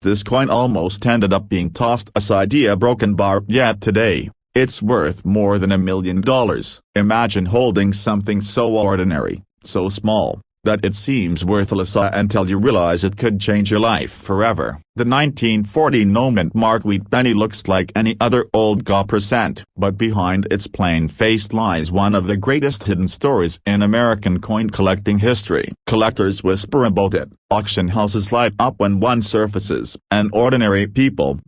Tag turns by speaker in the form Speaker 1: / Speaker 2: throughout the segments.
Speaker 1: This coin almost ended up being tossed aside a broken bar, yet today, it's worth more than $1 million. Imagine holding something so ordinary, so small, that it seems worthless until you realize it could change your life forever. The 1940 no-mint mark wheat penny looks like any other old copper cent, but behind its plain face lies one of the greatest hidden stories in American coin collecting history. Collectors whisper about it, auction houses light up when one surfaces, and ordinary people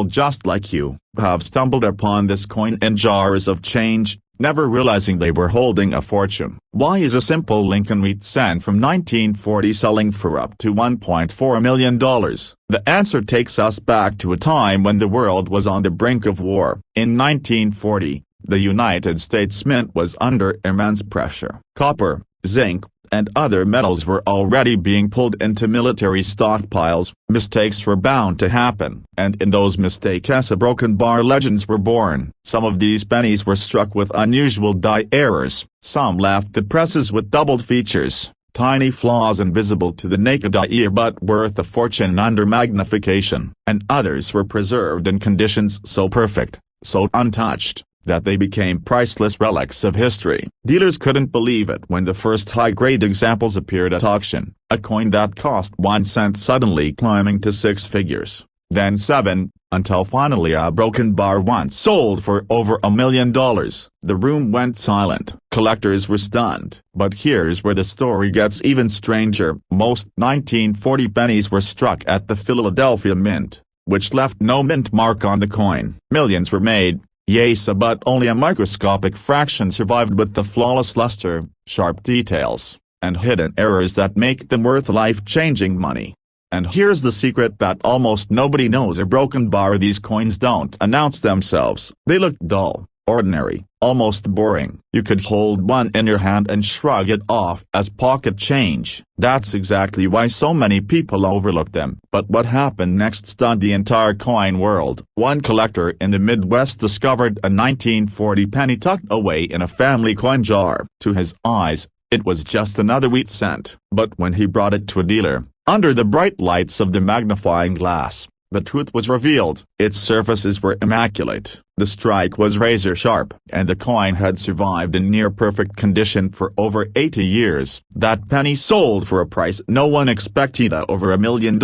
Speaker 1: just like you, have stumbled upon this coin in jars of change, never realizing they were holding a fortune. Why is a simple Lincoln wheat cent from 1940 selling for up to $1.4 million? The answer takes us back to a time when the world was on the brink of war. In 1940, the United States Mint was under immense pressure. Copper, zinc, and other metals were already being pulled into military stockpiles. Mistakes were bound to happen, and in those mistakes broken bar legends were born. Some of these pennies were struck with unusual die errors, some left the presses with doubled features, tiny flaws invisible to the naked eye but worth a fortune under magnification, and others were preserved in conditions so perfect, so untouched, that they became priceless relics of history. Dealers couldn't believe it when the first high-grade examples appeared at auction, a coin that cost 1 cent suddenly climbing to 6 figures, then 7, until finally a broken bar once sold for over $1 million. The room went silent. Collectors were stunned. But here's where the story gets even stranger. Most 1940 pennies were struck at the Philadelphia Mint, which left no mint mark on the coin. Millions were made. Yes, but only a microscopic fraction survived with the flawless luster, sharp details, and hidden errors that make them worth life-changing money. And here's the secret that almost nobody knows: a broken bar. These coins don't announce themselves. They look dull, ordinary, almost boring. You could hold one in your hand and shrug it off as pocket change. That's exactly why so many people overlook them. But what happened next stunned the entire coin world. One collector in the Midwest discovered a 1940 penny tucked away in a family coin jar. To his eyes, it was just another wheat cent. But when he brought it to a dealer, under the bright lights of the magnifying glass, the truth was revealed. Its surfaces were immaculate, the strike was razor-sharp, and the coin had survived in near-perfect condition for over 80 years. That penny sold for a price no one expected, at over $1 million.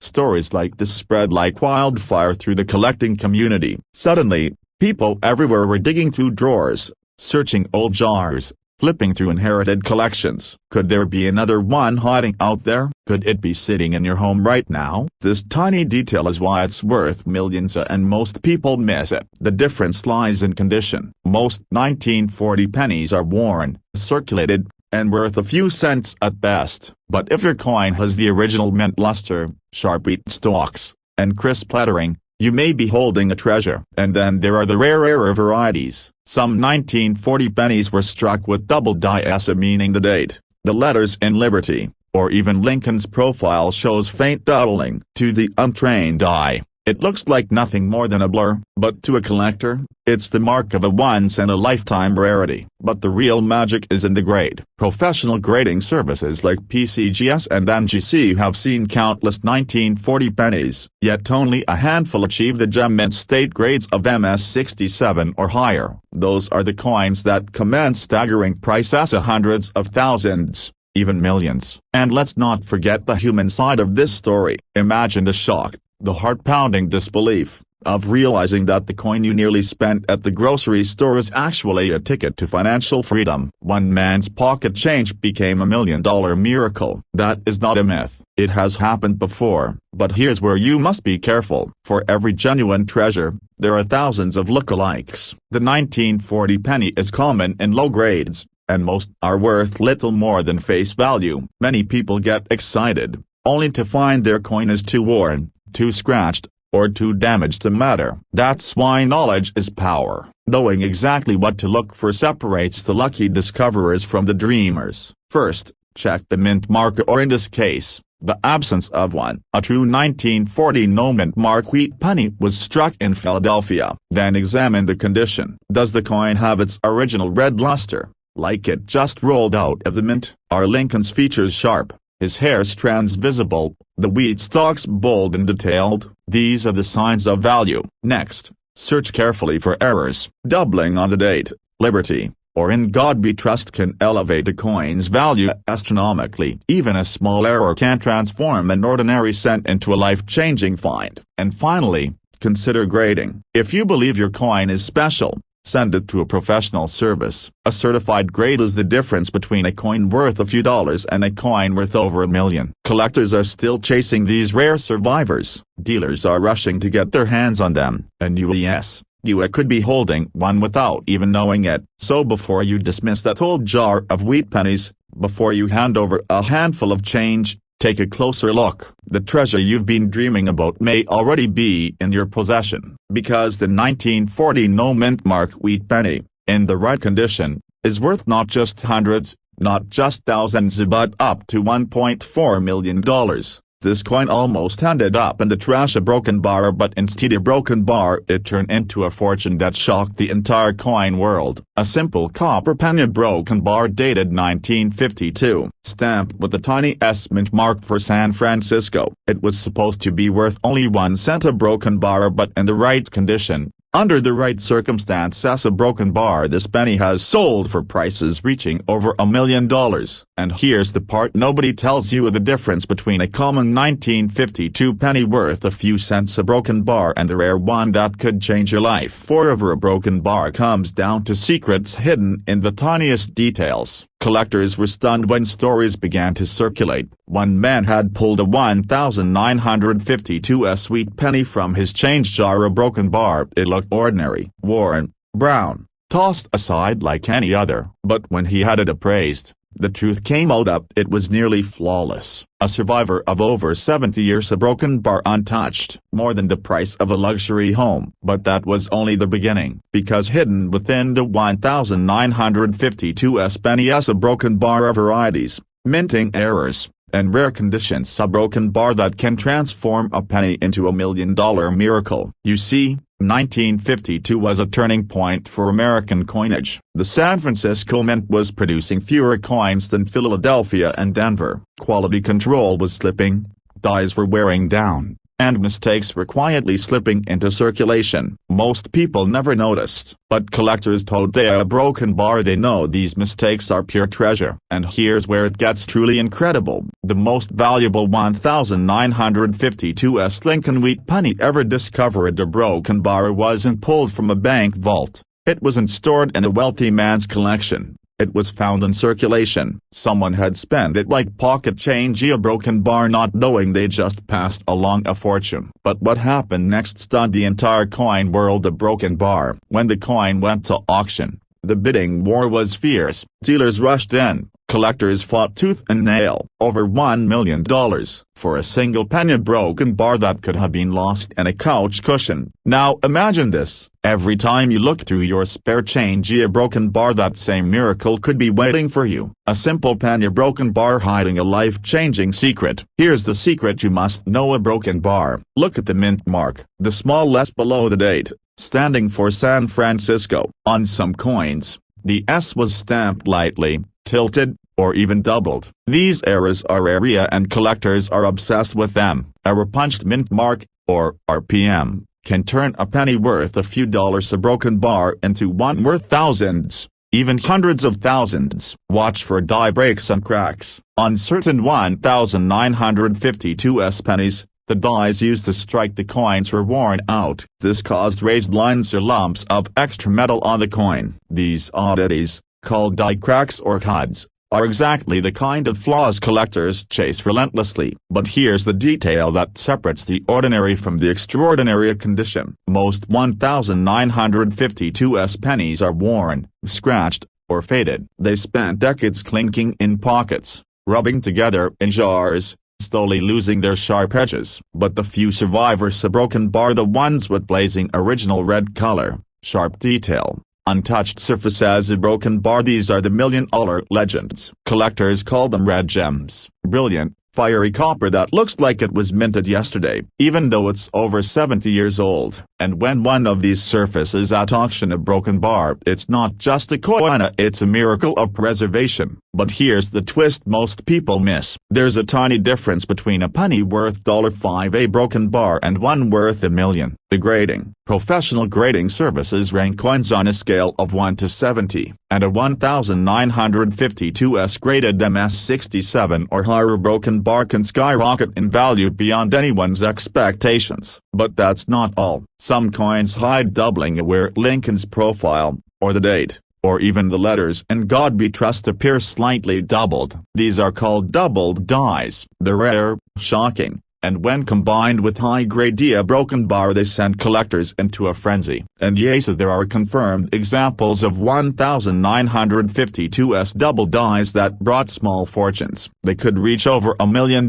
Speaker 1: Stories like this spread like wildfire through the collecting community. Suddenly, people everywhere were digging through drawers, searching old jars, flipping through inherited collections. Could there be another one hiding out there? Could it be sitting in your home right now? This tiny detail is why it's worth millions, and most people miss it. The difference lies in condition. Most 1940 pennies are worn, circulated, and worth a few cents at best. But if your coin has the original mint luster, sharp wheat stalks, and crisp lettering, you may be holding a treasure. And then there are the rarer varieties. Some 1940 pennies were struck with double die, meaning the date, the letters in Liberty, or even Lincoln's profile shows faint doubling. To the untrained eye, it looks like nothing more than a blur, but to a collector, it's the mark of a once-in-a-lifetime rarity. But the real magic is in the grade. Professional grading services like PCGS and NGC have seen countless 1940 pennies, yet only a handful achieve the gem mint state grades of MS67 or higher. Those are the coins that command staggering prices of hundreds of thousands, even millions. And let's not forget the human side of this story. Imagine the shock, the heart-pounding disbelief, of realizing that the coin you nearly spent at the grocery store is actually a ticket to financial freedom. One man's pocket change became $1 million miracle. That is not a myth. It has happened before, but here's where you must be careful. For every genuine treasure, there are thousands of lookalikes. The 1940 penny is common in low grades, and most are worth little more than face value. Many people get excited, only to find their coin is too worn, too scratched, or too damaged to matter. That's why knowledge is power. Knowing exactly what to look for separates the lucky discoverers from the dreamers. First, check the mint mark, or in this case, the absence of one. A true 1940 no-mint mark wheat penny was struck in Philadelphia. Then examine the condition. Does the coin have its original red luster, like it just rolled out of the mint? Are Lincoln's features sharp, his hair strands visible, The wheat stalks bold and detailed. These are the signs of value. Next, search carefully for errors. Doubling on the date, Liberty, or In God We Trust can elevate a coin's value astronomically. Even a small error can transform an ordinary cent into a life-changing find. And finally, consider grading. If you believe your coin is special, send it to a professional service. A certified grade is the difference between a coin worth a few dollars and a coin worth over $1 million. Collectors are still chasing these rare survivors. Dealers are rushing to get their hands on them. And you could be holding one without even knowing it. So before you dismiss that old jar of wheat pennies, before you hand over a handful of change, take a closer look. The treasure you've been dreaming about may already be in your possession, because the 1940 no-mint mark wheat penny, in the right condition, is worth not just hundreds, not just thousands, but up to $1.4 million. This coin almost ended up in the trash, a broken bar, but instead a broken bar, it turned into a fortune that shocked the entire coin world. A simple copper penny broken bar dated 1952, stamped with a tiny S mint mark for San Francisco. It was supposed to be worth only 1 cent a broken bar, but in the right condition, under the right circumstance as a broken bar, this penny has sold for prices reaching over $1 million. And here's the part nobody tells you: the difference between a common 1952 penny worth a few cents a broken bar and a rare one that could change your life forever. A broken bar comes down to secrets hidden in the tiniest details. Collectors were stunned when stories began to circulate. One man had pulled a 1952 sweet penny from his change jar, a broken bar. It looked ordinary, worn, brown, tossed aside like any other. But when he had it appraised, the truth came out. It was nearly flawless. A survivor of over 70 years, a broken bar untouched. More than the price of a luxury home. But that was only the beginning, because hidden within the 1952 penny is a broken bar of varieties, minting errors, and rare conditions. A broken bar that can transform a penny into $1 million miracle. You see, 1952 was a turning point for American coinage. The San Francisco Mint was producing fewer coins than Philadelphia and Denver. Quality control was slipping, dies were wearing down, and mistakes were quietly slipping into circulation. Most people never noticed, but collectors told they a broken bar. They know these mistakes are pure treasure. And here's where it gets truly incredible. The most valuable 1952 Lincoln wheat penny ever discovered. A broken bar wasn't pulled from a bank vault. It wasn't stored in a wealthy man's collection. It was found in circulation. Someone had spent it like pocket change. A broken bar, not knowing they just passed along a fortune. But what happened next stunned the entire coin world. A broken bar. When the coin went to auction, the bidding war was fierce. Dealers rushed in. Collectors fought tooth and nail. Over $1 million for a single penny broken bar that could have been lost in a couch cushion. Now imagine this. Every time you look through your spare change, a broken bar, that same miracle could be waiting for you. A simple penny broken bar hiding a life-changing secret. Here's the secret you must know: a broken bar. Look at the mint mark, the small S below the date, standing for San Francisco. On some coins, the S was stamped lightly, tilted, or even doubled. These errors are area and collectors are obsessed with them. A repunched mint mark, or RPM, can turn a penny worth a few dollars, a broken bar, into one worth thousands, even hundreds of thousands. Watch for die breaks and cracks. On certain 1952 pennies, the dies used to strike the coins were worn out. This caused raised lines or lumps of extra metal on the coin. These oddities, called die cracks or cuds, are exactly the kind of flaws collectors chase relentlessly. But here's the detail that separates the ordinary from the extraordinary: a condition. Most 1952 pennies are worn, scratched, or faded. They spent decades clinking in pockets, rubbing together in jars, slowly losing their sharp edges. But the few survivors, a broken bar, the ones with blazing original red color, sharp detail, untouched surface as a broken bar, these are the $1 million legends. Collectors call them red gems. Brilliant, fiery copper that looks like it was minted yesterday, even though it's over 70 years old. And when one of these surfaces at auction a broken bar, it's not just a coin, it's a miracle of preservation. But here's the twist most people miss. There's a tiny difference between a penny worth $5, a broken bar, and one worth $1 million. The grading. Professional grading services rank coins on a scale of 1 to 70, and a 1952s graded MS-67 or higher broken bar can skyrocket in value beyond anyone's expectations. But that's not all. Some coins hide doubling where Lincoln's profile, or the date, or even the letters "In God We Trust" appear slightly doubled. These are called doubled dies. They're rare, shocking, and when combined with high-grade broken bar they send collectors into a frenzy. And yes, there are confirmed examples of 1952s double dies that brought small fortunes. They could reach over $1 million.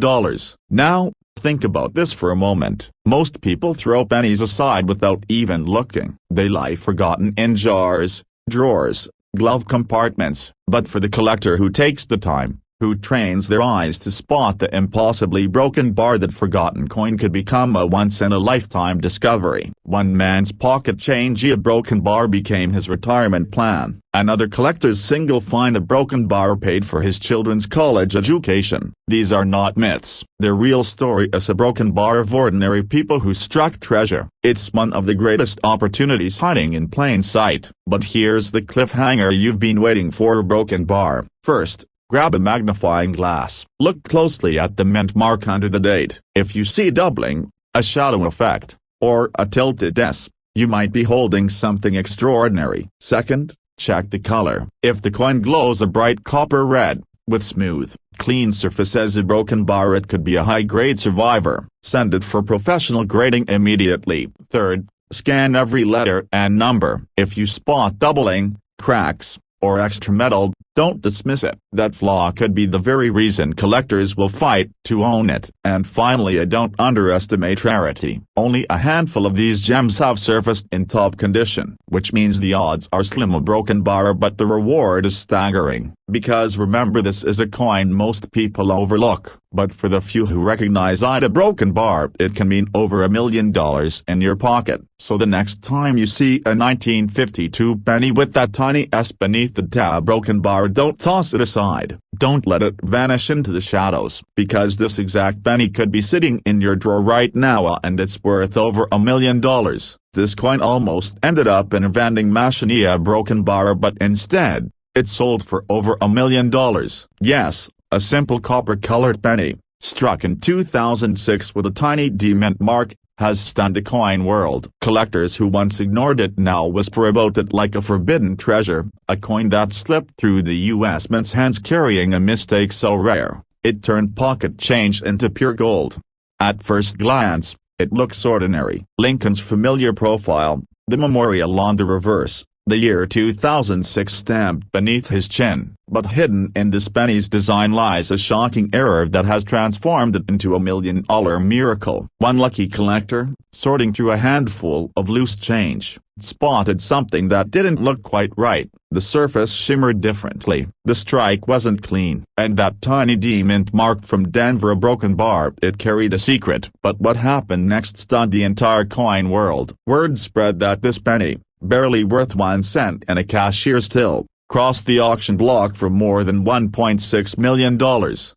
Speaker 1: Now, think about this for a moment. Most people throw pennies aside without even looking. They lie forgotten in jars, drawers, glove compartments. But for the collector who takes the time, who trains their eyes to spot the impossibly broken bar, that forgotten coin could become a once-in-a-lifetime discovery. One man's pocket change a broken bar became his retirement plan. Another collector's single find a broken bar paid for his children's college education. These are not myths. They're real story is a broken bar of ordinary people who struck treasure. It's one of the greatest opportunities hiding in plain sight. But here's the cliffhanger you've been waiting for: a broken bar. First, grab a magnifying glass. Look closely at the mint mark under the date. If you see doubling, a shadow effect, or a tilted S, you might be holding something extraordinary. Second, check the color. If the coin glows a bright copper red, with smooth, clean surface as a broken bar, it could be a high-grade survivor. Send it for professional grading immediately. Third, scan every letter and number. If you spot doubling, cracks, or extra metal, don't dismiss it. That flaw could be the very reason collectors will fight to own it. And finally, don't underestimate rarity. Only a handful of these gems have surfaced in top condition, which means the odds are slim a broken bar, but the reward is staggering. Because remember, this is a coin most people overlook, but for the few who recognize a broken bar, it can mean over $1 million in your pocket. So the next time you see a 1952 penny with that tiny S beneath the broken bar, don't toss it aside. Don't let it vanish into the shadows, because this exact penny could be sitting in your drawer right now and it's worth over $1 million. This coin almost ended up in a vending machine, a broken bar, but instead, it sold for over $1 million. Yes, a simple copper-colored penny, struck in 2006 with a tiny D mint mark, has stunned the coin world. Collectors who once ignored it now whisper about it like a forbidden treasure, a coin that slipped through the U.S. Mint's hands carrying a mistake so rare, it turned pocket change into pure gold. At first glance, it looks ordinary. Lincoln's familiar profile, the memorial on the reverse, the year 2006 stamped beneath his chin, but hidden in this penny's design lies a shocking error that has transformed it into $1 million miracle. One lucky collector, sorting through a handful of loose change, spotted something that didn't look quite right. The surface shimmered differently, the strike wasn't clean, and that tiny D mint mark from Denver, a broken bar, it carried a secret. But what happened next stunned the entire coin world. Word spread that this penny, barely worth 1 cent in a cashier's till, crossed the auction block for more than $1.6 million.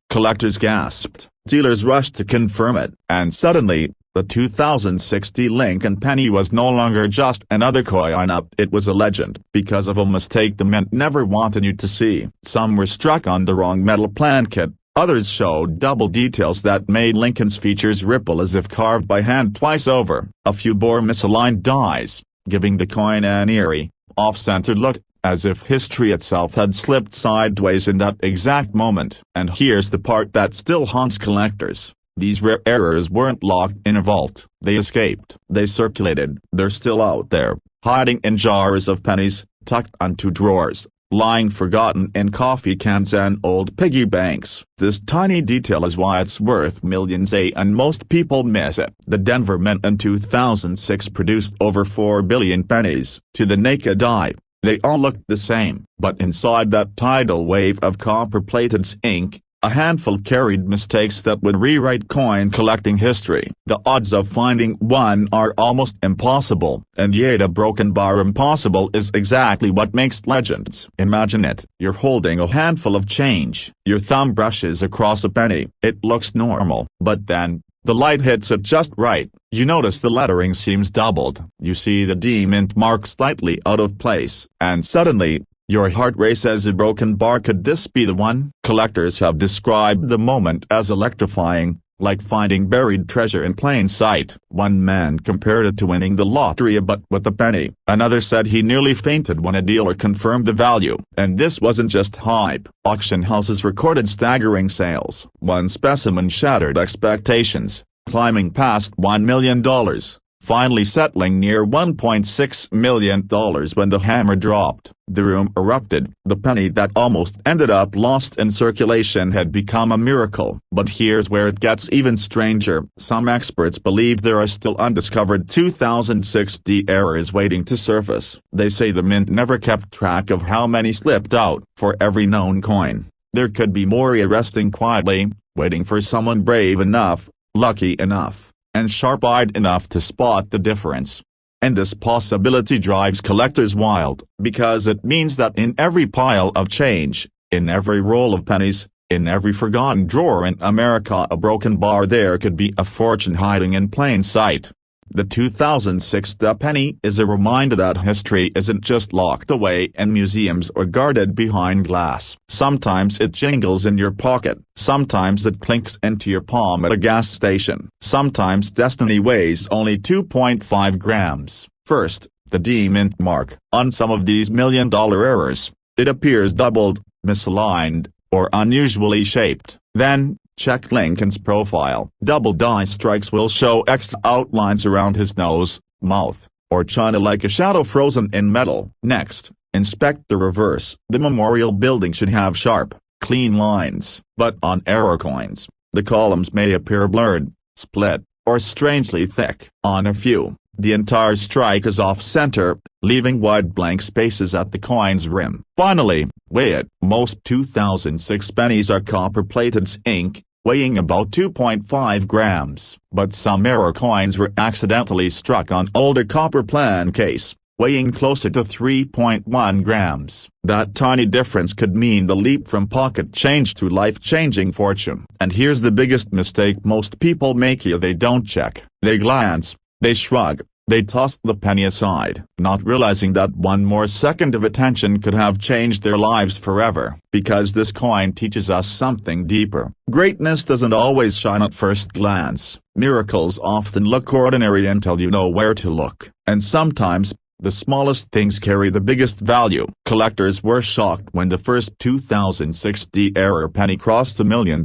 Speaker 1: Collectors gasped, dealers rushed to confirm it, and suddenly, the 2060 Lincoln penny was no longer just another coin up, it was a legend. Because of a mistake the mint never wanted you to see. Some were struck on the wrong metal plan kit, others showed double details that made Lincoln's features ripple as if carved by hand twice over. A few bore misaligned dies, giving the coin an eerie, off-center look, as if history itself had slipped sideways in that exact moment. And here's the part that still haunts collectors. These rare errors weren't locked in a vault. They escaped. They circulated. They're still out there, hiding in jars of pennies, tucked into drawers, lying forgotten in coffee cans and old piggy banks. This tiny detail is why it's worth millions, and most people miss it. The Denver Mint in 2006 produced over 4 billion pennies. To the naked eye, they all looked the same. But inside that tidal wave of copper-plated ink, A handful carried mistakes that would rewrite coin collecting history. The odds of finding one are almost impossible, and yet a broken bar impossible is exactly what makes legends. Imagine it, you're holding a handful of change, your thumb brushes across a penny. It looks normal, but then, the light hits it just right. You notice the lettering seems doubled, you see the D mint mark slightly out of place, and suddenly, your heart races. A broken bar. Could this be the one? Collectors have described the moment as electrifying, like finding buried treasure in plain sight. One man compared it to winning the lottery but with a penny. Another said he nearly fainted when a dealer confirmed the value. And this wasn't just hype. Auction houses recorded staggering sales. One specimen shattered expectations, climbing past $1 million. Finally settling near $1.6 million when the hammer dropped. The room erupted. The penny that almost ended up lost in circulation had become a miracle. But here's where it gets even stranger. Some experts believe there are still undiscovered 2006 D errors waiting to surface. They say the mint never kept track of how many slipped out. For every known coin, there could be more resting quietly, waiting for someone brave enough, lucky enough, and sharp-eyed enough to spot the difference. And this possibility drives collectors wild, because it means that in every pile of change, in every roll of pennies, in every forgotten drawer in America, a broken bar, there could be a fortune hiding in plain sight. The 2006 penny is a reminder that history isn't just locked away in museums or guarded behind glass. Sometimes it jingles in your pocket, sometimes it clinks into your palm at a gas station, sometimes destiny weighs only 2.5 grams. First, the D mint mark. On some of these million-dollar errors, it appears doubled, misaligned, or unusually shaped. Then, check Lincoln's profile. Double die strikes will show extra outlines around his nose, mouth, or chin like a shadow frozen in metal. Next, inspect the reverse. The memorial building should have sharp, clean lines, but on error coins, the columns may appear blurred, split, or strangely thick. On a few, the entire strike is off-center, leaving wide blank spaces at the coin's rim. Finally, weigh it. Most 2006 pennies are copper-plated zinc, weighing about 2.5 grams. But some error coins were accidentally struck on older copper plan case, weighing closer to 3.1 grams. That tiny difference could mean the leap from pocket change to life-changing fortune. And here's the biggest mistake most people make here: they don't check. They glance, they shrug, they toss the penny aside, not realizing that one more second of attention could have changed their lives forever. Because this coin teaches us something deeper. Greatness doesn't always shine at first glance. Miracles often look ordinary until you know where to look. And sometimes, the smallest things carry the biggest value. Collectors were shocked when the first 2006 D error penny crossed $1 million.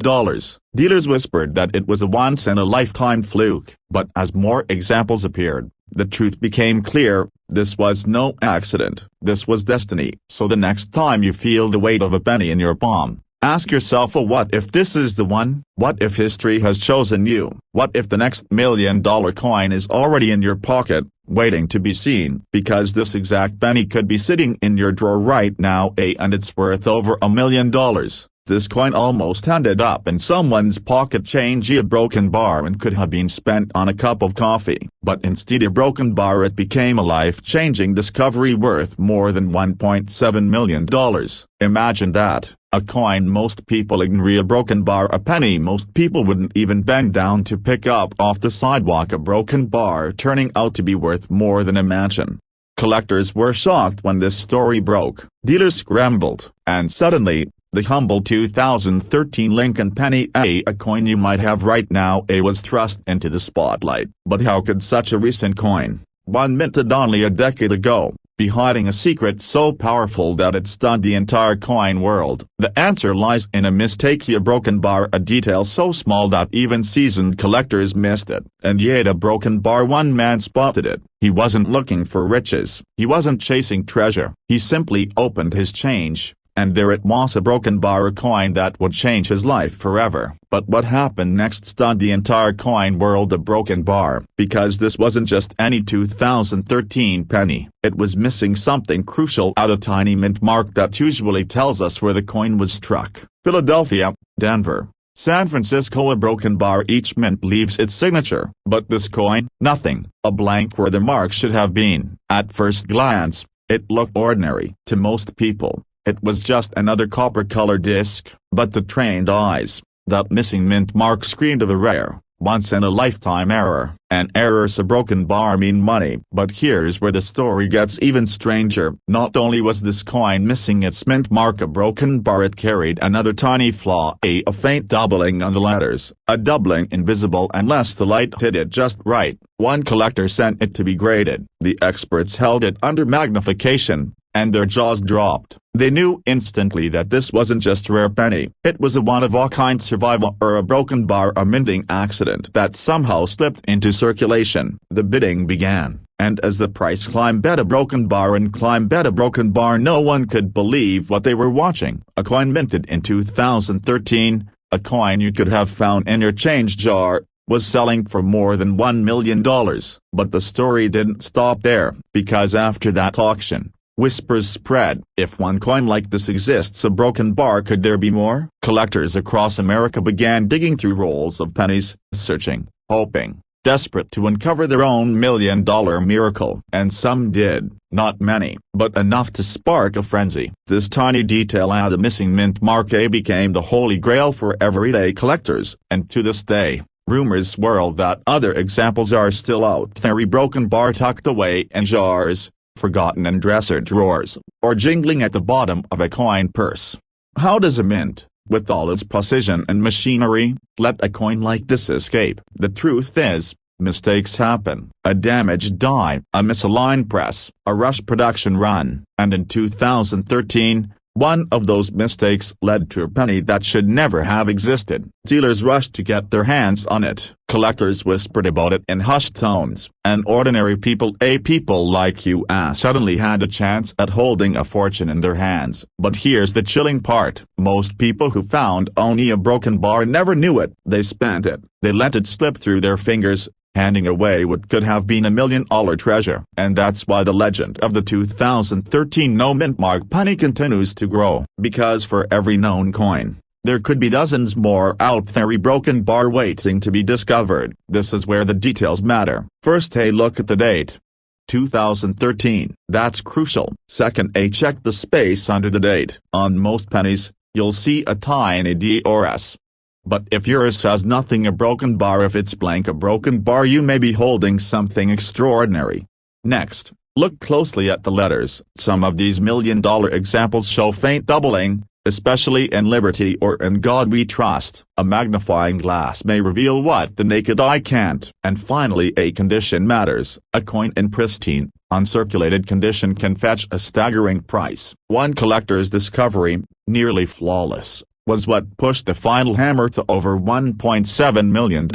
Speaker 1: Dealers whispered that it was a once-in-a-lifetime fluke. But as more examples appeared, the truth became clear: this was no accident. This was destiny. So the next time you feel the weight of a penny in your palm, ask yourself, what if this is the one? What if history has chosen you? What if the next $1 million coin is already in your pocket, waiting to be seen? Because this exact penny could be sitting in your drawer right now, and it's worth over $1 million. This coin almost ended up in someone's pocket change, a broken bar, and could have been spent on a cup of coffee. But instead a broken bar, it became a life-changing discovery worth more than $1.7 million. Imagine that. A coin most people ignore, a broken bar, a penny most people wouldn't even bend down to pick up off the sidewalk. A broken bar turning out to be worth more than a mansion. Collectors were shocked when this story broke. Dealers scrambled, and suddenly, the humble 2013 Lincoln penny, a coin you might have right now, was thrust into the spotlight. But how could such a recent coin, one minted only a decade ago, be hiding a secret so powerful that it stunned the entire coin world? The answer lies in a mistake: a broken bar, a detail so small that even seasoned collectors missed it. And yet a broken bar, one man spotted it. He wasn't looking for riches, he wasn't chasing treasure, he simply opened his change, And there it was, a broken bar, a coin that would change his life forever. But what happened next stunned the entire coin world. A broken bar, because this wasn't just any 2013 penny. It was missing something crucial: at a tiny mint mark that usually tells us where the coin was struck. Philadelphia, Denver, San Francisco. A broken bar, each mint leaves its signature. But this coin, nothing. A blank where the mark should have been. At first glance, it looked ordinary. To most people, it was just another copper-colored disc. But the trained eyes, that missing mint mark screamed of a rare, once-in-a-lifetime error. And errors, a broken bar, mean money. But here's where the story gets even stranger. Not only was this coin missing its mint mark, a broken bar, it carried another tiny flaw: a faint doubling on the letters. A doubling invisible unless the light hit it just right. One collector sent it to be graded. The experts held it under magnification, and their jaws dropped. They knew instantly that this wasn't just a rare penny. It was a one-of-a-kind survival, or a broken bar, a minting accident that somehow slipped into circulation. The bidding began, and as the price climbed, bet a broken bar and climbed, bet a broken bar. No one could believe what they were watching. A coin minted in 2013, a coin you could have found in your change jar, was selling for more than $1 million. But the story didn't stop there, because after that auction, whispers spread: if one coin like this exists, a broken bar, could there be more? Collectors across America began digging through rolls of pennies, searching, hoping, desperate to uncover their own million-dollar miracle. And some did, not many, but enough to spark a frenzy. This tiny detail, the missing mint mark, became the holy grail for everyday collectors, and to this day, rumors swirl that other examples are still out there: a broken bar tucked away in jars, forgotten in dresser drawers, or jingling at the bottom of a coin purse. How does a mint, with all its precision and machinery, let a coin like this escape? The truth is, mistakes happen. A damaged die, a misaligned press, a rush production run, and in 2013, one of those mistakes led to a penny that should never have existed. Dealers rushed to get their hands on it. Collectors whispered about it in hushed tones. And ordinary people, people like you, suddenly had a chance at holding a fortune in their hands. But here's the chilling part: most people who found only a broken bar never knew it. They spent it. They let it slip through their fingers, handing away what could have been $1 million treasure. And that's why the legend of the 2013 no mint mark penny continues to grow. Because for every known coin, there could be dozens more out there, a broken bar waiting to be discovered. This is where the details matter. First, look at the date. 2013. That's crucial. Second, check the space under the date. On most pennies, you'll see a tiny D or S. But if yours has nothing, a broken bar, if it's blank, a broken bar, you may be holding something extraordinary. Next, look closely at the letters. Some of these $1 million examples show faint doubling, especially in Liberty or In God We Trust. A magnifying glass may reveal what the naked eye can't. And finally, condition matters. A coin in pristine, uncirculated condition can fetch a staggering price. One collector's discovery, nearly flawless, was what pushed the final hammer to over $1.7 million.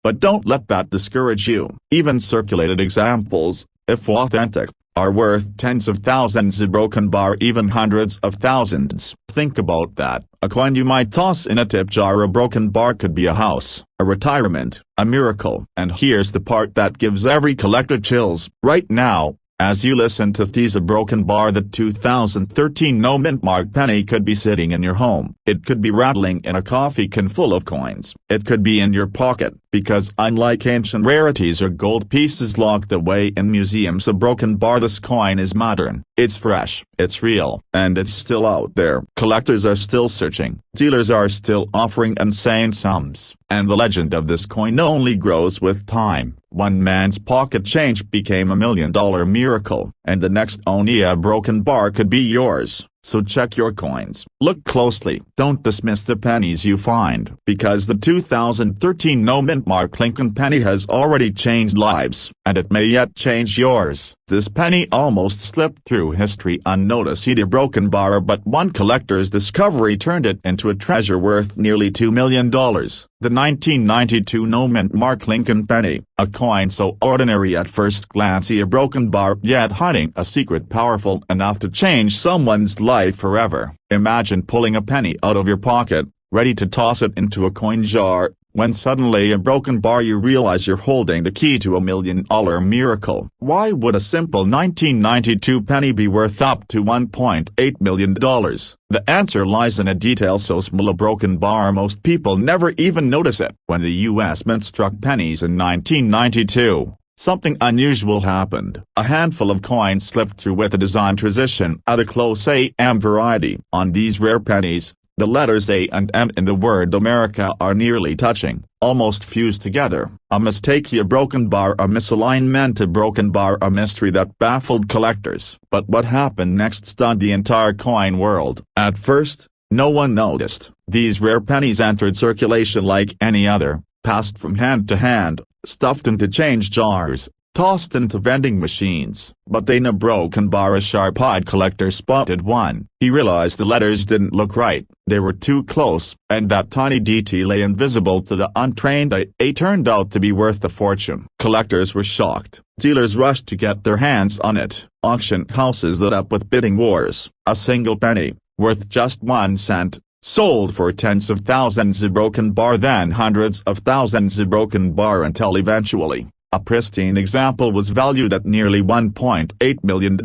Speaker 1: But don't let that discourage you. Even circulated examples, if authentic, are worth tens of thousands. A broken bar, even hundreds of thousands. Think about that. A coin you might toss in a tip jar, a broken bar could be a house, a retirement, a miracle. And here's the part that gives every collector chills. Right now, as you listen to these, a broken bar, the 2013 no mint mark penny, could be sitting in your home. It could be rattling in a coffee can full of coins. It could be in your pocket, because unlike ancient rarities or gold pieces locked away in museums, a broken bar, this coin is modern. It's fresh, it's real, and it's still out there. Collectors are still searching. Dealers are still offering insane sums. And the legend of this coin only grows with time. One man's pocket change became $1 million miracle, and the next only a broken bar could be yours. So check your coins. Look closely. Don't dismiss the pennies you find, because the 2013 no mint mark Lincoln penny has already changed lives, and it may yet change yours. This penny almost slipped through history unnoticed, a broken bar, but one collector's discovery turned it into a treasure worth nearly $2 million. The 1992 no mint mark Lincoln penny, a coin so ordinary at first glance, a broken bar, yet hiding a secret powerful enough to change someone's life forever. Imagine pulling a penny out of your pocket, ready to toss it into a coin jar, when suddenly a broken bar you realize you're holding the key to $1 million miracle. Why would a simple 1992 penny be worth up to $1.8 million? The answer lies in a detail so small a broken bar most people never even notice it. When the U.S. Mint struck pennies in 1992, something unusual happened. A handful of coins slipped through with a design transition at a close AM variety. On these rare pennies, the letters A and M in the word America are nearly touching, almost fused together. A mistake, a broken bar, a misalignment, a broken bar, a mystery that baffled collectors. But what happened next stunned the entire coin world. At first, no one noticed. These rare pennies entered circulation like any other, passed from hand to hand, stuffed into change jars, tossed into vending machines. But then a broken bar, a sharp-eyed collector spotted one. He realized the letters didn't look right, they were too close, and that tiny detail, invisible to the untrained eye, turned out to be worth a fortune. Collectors were shocked. Dealers rushed to get their hands on it. Auction houses lit up with bidding wars. A single penny, worth just 1 cent, sold for tens of thousands of broken bar, then hundreds of thousands of broken bar, until eventually, a pristine example was valued at nearly $1.8 million.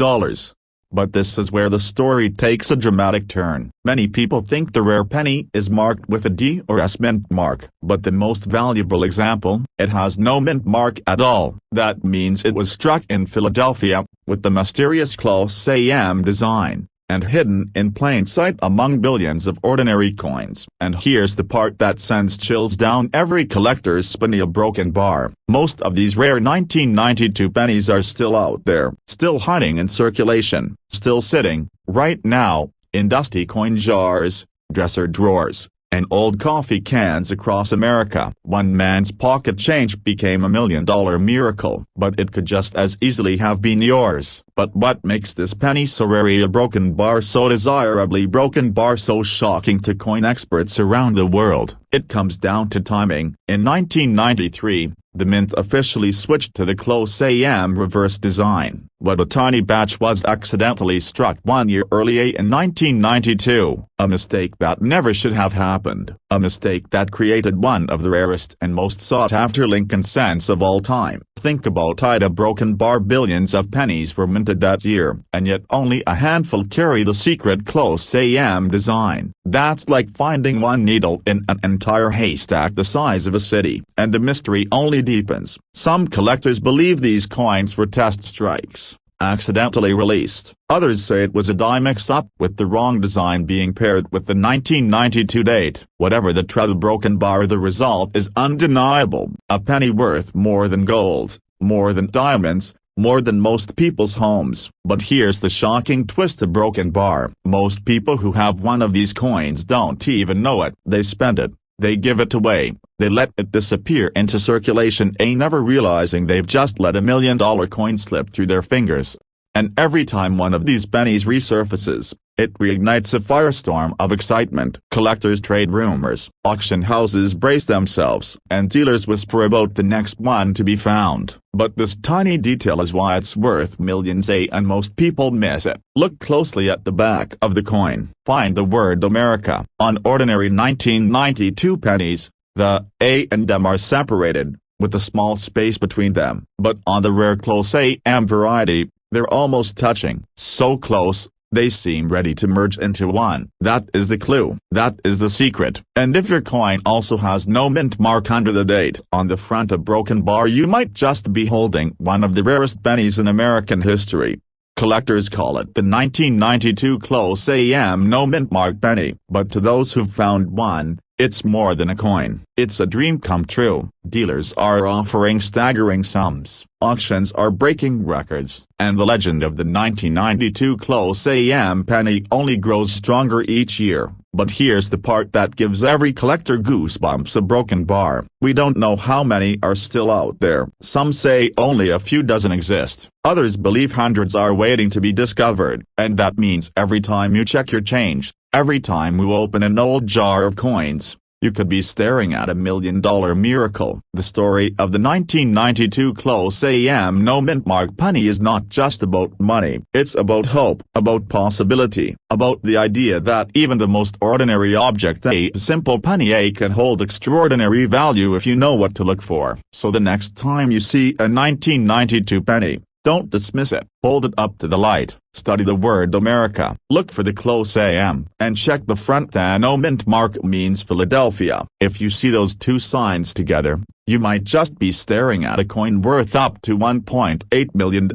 Speaker 1: But this is where the story takes a dramatic turn. Many people think the rare penny is marked with a D or S mint mark. But the most valuable example, it has no mint mark at all. That means it was struck in Philadelphia, with the mysterious close AM design, and hidden in plain sight among billions of ordinary coins. And here's the part that sends chills down every collector's spine: a broken bar. Most of these rare 1992 pennies are still out there, still hiding in circulation, still sitting, right now, in dusty coin jars, dresser drawers, and old coffee cans across America. One man's pocket change became $1 million miracle, but it could just as easily have been yours. But what makes this penny so rare, a broken bar so desirably broken bar, so shocking to coin experts around the world? It comes down to timing. In 1993, the mint officially switched to the close AM reverse design, but a tiny batch was accidentally struck 1 year earlier in 1992, a mistake that never should have happened, a mistake that created one of the rarest and most sought-after Lincoln cents of all time. Think about it, a broken bar. Billions of pennies were minted that year, and yet only a handful carry the secret close AM design. That's like finding one needle in an entire haystack the size of a city, and the mystery only deepens. Some collectors believe these coins were test strikes, accidentally released. Others say it was a die mix-up, with the wrong design being paired with the 1992 date. Whatever the truth, broken bar, the result is undeniable. A penny worth more than gold, more than diamonds, more than most people's homes. But here's the shocking twist: a broken bar. Most people who have one of these coins don't even know it. They spend it, they give it away, they let it disappear into circulation, never realizing they've just let $1 million coin slip through their fingers. And every time one of these pennies resurfaces, it reignites a firestorm of excitement. Collectors trade rumors, auction houses brace themselves, and dealers whisper about the next one to be found. But this tiny detail is why it's worth millions, and most people miss it. Look closely at the back of the coin. Find the word America. On ordinary 1992 pennies, the A and M are separated, with a small space between them. But on the rare close AM variety, they're almost touching. So close, they seem ready to merge into one. That is the clue. That is the secret. And if your coin also has no mint mark under the date on the front, a broken bar, you might just be holding one of the rarest pennies in American history. Collectors call it the 1992 close AM no mint mark penny. But to those who've found one, it's more than a coin. It's a dream come true. Dealers are offering staggering sums. Auctions are breaking records. And the legend of the 1992 close AM penny only grows stronger each year. But here's the part that gives every collector goosebumps: a broken bar. We don't know how many are still out there. Some say only a few dozen exist. Others believe hundreds are waiting to be discovered. And that means every time you check your change, every time you open an old jar of coins, you could be staring at $1 million miracle. The story of the 1992 close AM no mint mark penny is not just about money. It's about hope, about possibility, about the idea that even the most ordinary object, a simple penny, can hold extraordinary value if you know what to look for. So the next time you see a 1992 penny, don't dismiss it. Hold it up to the light, study the word America, look for the close AM, and check the front. The no mint mark means Philadelphia. If you see those two signs together, you might just be staring at a coin worth up to $1.8 million.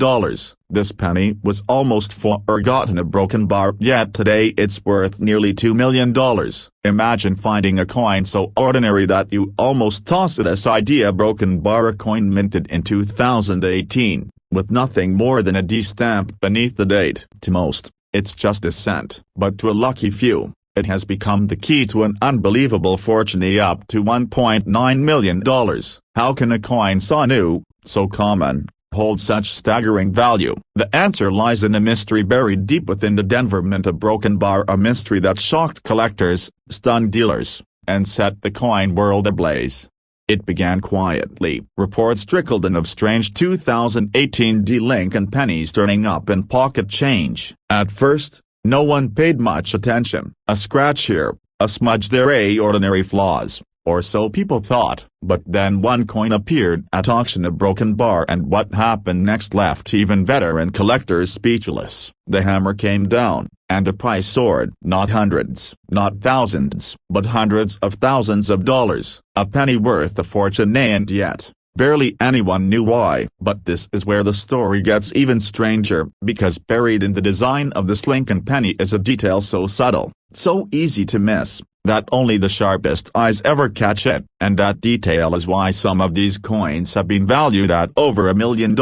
Speaker 1: This penny was almost forgotten, a broken bar, yet today it's worth nearly $2 million. Imagine finding a coin so ordinary that you almost toss it aside. A broken bar, a coin minted in 2018. With nothing more than a D stamp beneath the date. To most, it's just a cent, but to a lucky few, it has become the key to an unbelievable fortune, up to $1.9 million. How can a coin so new, so common, hold such staggering value? The answer lies in a mystery buried deep within the Denver Mint. A broken bar, a mystery that shocked collectors, stunned dealers, and set the coin world ablaze. It began quietly. Reports trickled in of strange 2018 Lincoln pennies turning up in pocket change. At first, no one paid much attention. A scratch here, a smudge there, ordinary flaws, or so people thought. But then one coin appeared at auction, a broken bar, and what happened next left even veteran collectors speechless. The hammer came down, and the price soared. Not hundreds, not thousands, but hundreds of thousands of dollars. A penny worth a fortune, and yet, barely anyone knew why. But this is where the story gets even stranger, because buried in the design of this Lincoln penny is a detail so subtle, so easy to miss, that only the sharpest eyes ever catch it. And that detail is why some of these coins have been valued at over $1 million.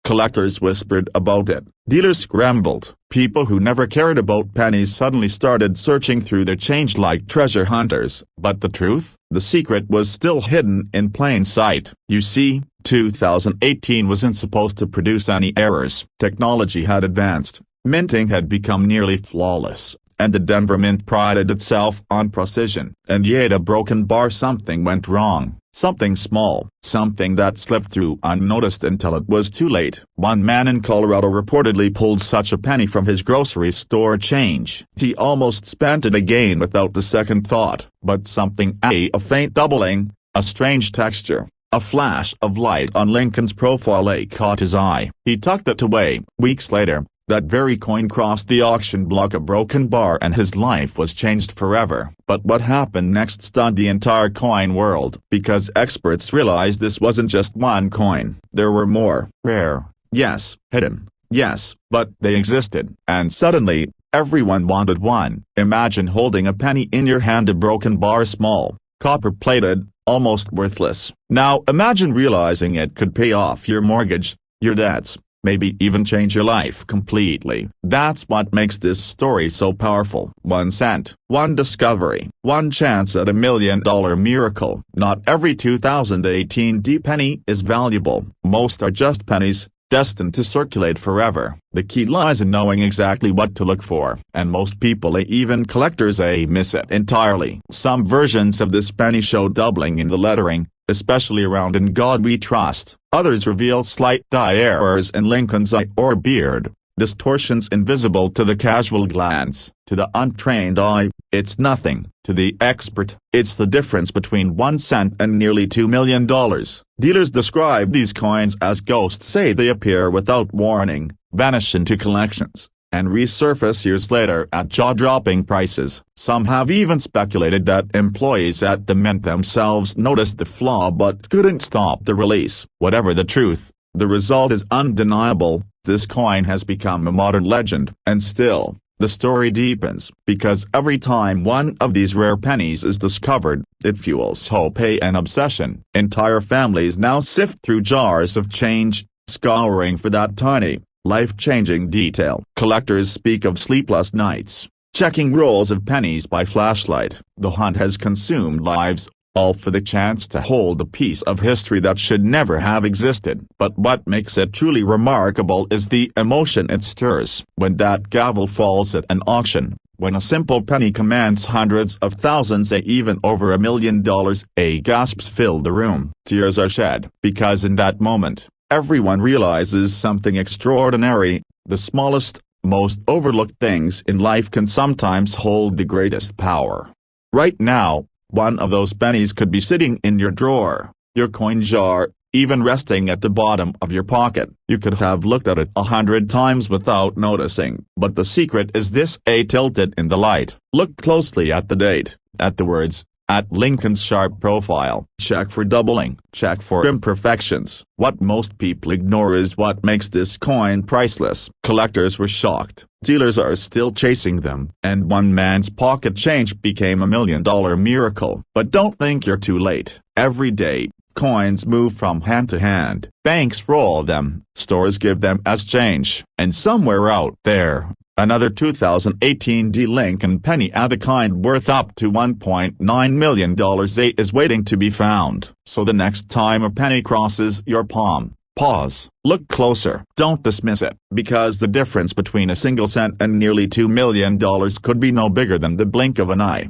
Speaker 1: Collectors whispered about it, dealers scrambled, people who never cared about pennies suddenly started searching through their change like treasure hunters. But the truth, the secret, was still hidden in plain sight. You see, 2018 wasn't supposed to produce any errors. Technology had advanced, minting had become nearly flawless, and the Denver Mint prided itself on precision. And yet a broken bar, something went wrong, something small, something that slipped through unnoticed until it was too late. One man in Colorado reportedly pulled such a penny from his grocery store change. He almost spent it again without a second thought. But something, a faint doubling, a strange texture, a flash of light on Lincoln's profile, caught his eye. He tucked it away. Weeks later, that very coin crossed the auction block, a broken bar, and his life was changed forever. But what happened next stunned the entire coin world, because experts realized this wasn't just one coin. There were more. Rare, yes. Hidden, yes. But they existed. And suddenly, everyone wanted one. Imagine holding a penny in your hand, a broken bar, small, copper-plated, almost worthless. Now imagine realizing it could pay off your mortgage, your debts, maybe even change your life completely. That's what makes this story so powerful. 1 cent, one discovery, one chance at $1 million miracle. Not every 2018 penny is valuable. Most are just pennies, destined to circulate forever. The key lies in knowing exactly what to look for. And most people, even collectors, miss it entirely. Some versions of this penny show doubling in the lettering, especially around "In God We Trust." Others reveal slight die errors in Lincoln's eye or beard, distortions invisible to the casual glance. To the untrained eye, it's nothing. To the expert, it's the difference between 1 cent and nearly $2 million. Dealers describe these coins as ghosts. Say they appear without warning, vanish into collections, and resurface years later at jaw-dropping prices. Some have even speculated that employees at the mint themselves noticed the flaw but couldn't stop the release. Whatever the truth, the result is undeniable. This coin has become a modern legend. And still, the story deepens, because every time one of these rare pennies is discovered, it fuels hope and obsession. Entire families now sift through jars of change, scouring for that tiny, life-changing detail. Collectors speak of sleepless nights, checking rolls of pennies by flashlight. The hunt has consumed lives, all for the chance to hold a piece of history that should never have existed. But what makes it truly remarkable is the emotion it stirs. When that gavel falls at an auction, When a simple penny commands hundreds of thousands and even over $1 million, gasps fill the room. Tears are shed, because in that moment, everyone realizes something extraordinary. The smallest, most overlooked things in life can sometimes hold the greatest power. Right now, one of those pennies could be sitting in your drawer, your coin jar, even resting at the bottom of your pocket. You could have looked at it 100 times without noticing. But the secret is this: tilted in the light. Look closely at the date, at the words, at Lincoln's sharp profile. Check for doubling. Check for imperfections. What most people ignore is what makes this coin priceless. Collectors were shocked. Dealers are still chasing them. And one man's pocket change became $1 million miracle. But don't think you're too late. Every day, coins move from hand to hand. Banks roll them. Stores give them as change. And somewhere out there, another 2018 D Lincoln penny of the kind worth up to $1.9 million is waiting to be found. So the next time a penny crosses your palm, pause, look closer. Don't dismiss it, because the difference between a single cent and nearly $2 million could be no bigger than the blink of an eye.